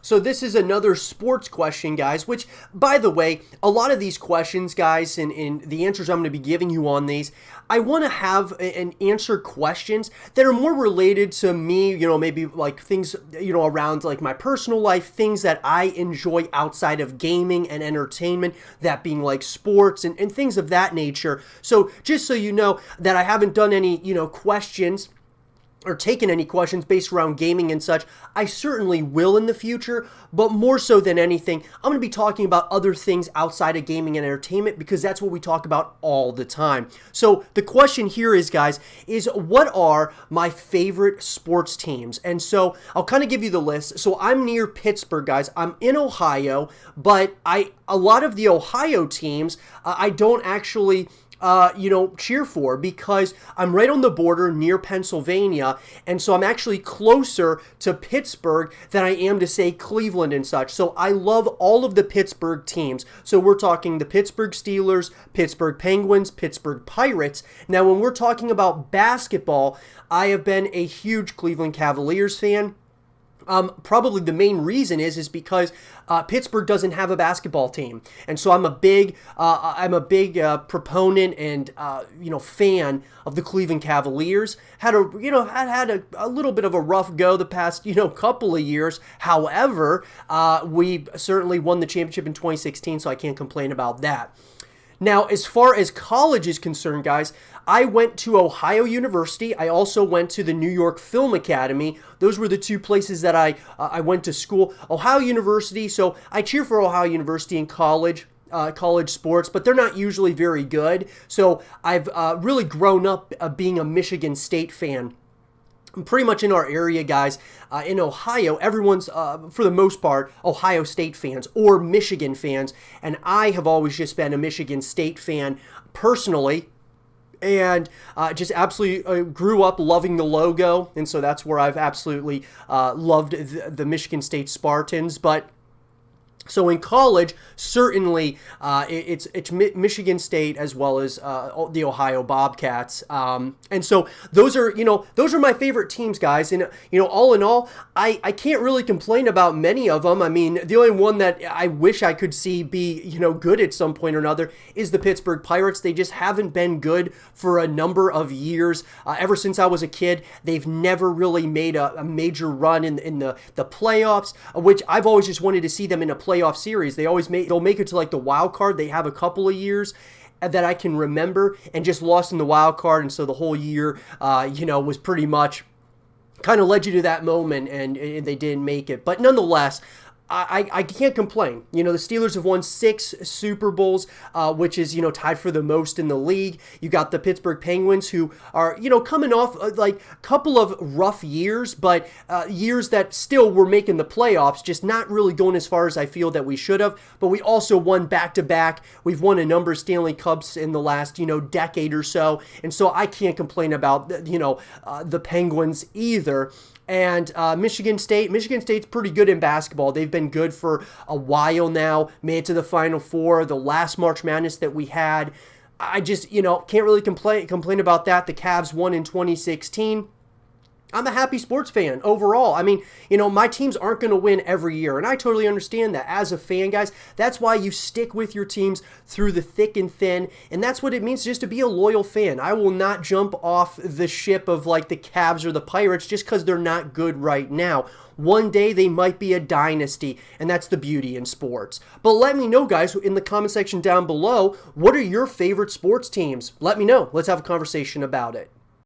So this is another sports question, guys, which, by the way, a lot of these questions, guys, and the answers I'm going to be giving you on these, I want to have and answer questions that are more related to me, maybe like things, around like my personal life, things that I enjoy outside of gaming and entertainment, that being like sports and things of that nature. So just so you know that I haven't done any, questions or taken any questions based around gaming and such. I certainly will in the future, but more so than anything, I'm going to be talking about other things outside of gaming and entertainment because that's what we talk about all the time. So the question here is, guys, is what are my favorite sports teams? And so I'll kind of give you the list. So I'm near Pittsburgh, guys. I'm in Ohio, but a lot of the Ohio teams, I don't actually cheer for because I'm right on the border near Pennsylvania. And so I'm actually closer to Pittsburgh than I am to, say, Cleveland and such. So I love all of the Pittsburgh teams. So we're talking the Pittsburgh Steelers, Pittsburgh Penguins, Pittsburgh Pirates. Now, when we're talking about basketball, I have been a huge Cleveland Cavaliers fan. Probably the main reason is because Pittsburgh doesn't have a basketball team, and so I'm a big proponent and fan of the Cleveland Cavaliers. Had a little bit of a rough go the past couple of years. However, we certainly won the championship in 2016, so I can't complain about that. Now, as far as college is concerned, guys, I went to Ohio University. I also went to the New York Film Academy. Those were the two places that I went to school. Ohio University, so I cheer for Ohio University in college sports, but they're not usually very good. So I've really grown up being a Michigan State fan. Pretty much in our area, guys, in Ohio, everyone's, for the most part, Ohio State fans or Michigan fans, and I have always just been a Michigan State fan personally, and just absolutely grew up loving the logo, and so that's where I've absolutely loved the Michigan State Spartans. But so in college, certainly it's Michigan State as well as the Ohio Bobcats, and so those are my favorite teams, guys. And all in all, I can't really complain about many of them. I mean, the only one that I wish I could see be good at some point or another is the Pittsburgh Pirates. They just haven't been good for a number of years. Ever since I was a kid, they've never really made a major run in the playoffs, which I've always just wanted to see them in a playoff series. They'll make it to like the wild card. They have a couple of years that I can remember and just lost in the wild card, and so the whole year was pretty much kind of led you to that moment, and they didn't make it. But nonetheless, I can't complain. The Steelers have won 6 Super Bowls, which is, tied for the most in the league. You got the Pittsburgh Penguins, who are, coming off like a couple of rough years, but years that still were making the playoffs, just not really going as far as I feel that we should have. But we also won back-to-back. We've won a number of Stanley Cups in the last, decade or so. And so I can't complain about, the Penguins either. And Michigan State's pretty good in basketball. They've been good for a while now, made it to the Final Four, the last March Madness that we had. I just, can't really complain about that. The Cavs won in 2016. I'm a happy sports fan overall. I mean, my teams aren't going to win every year, and I totally understand that as a fan, guys. That's why you stick with your teams through the thick and thin, and that's what it means just to be a loyal fan. I will not jump off the ship of like the Cavs or the Pirates just because they're not good right now. One day they might be a dynasty, and that's the beauty in sports. But let me know, guys, in the comment section down below, what are your favorite sports teams? Let me know. Let's have a conversation about it.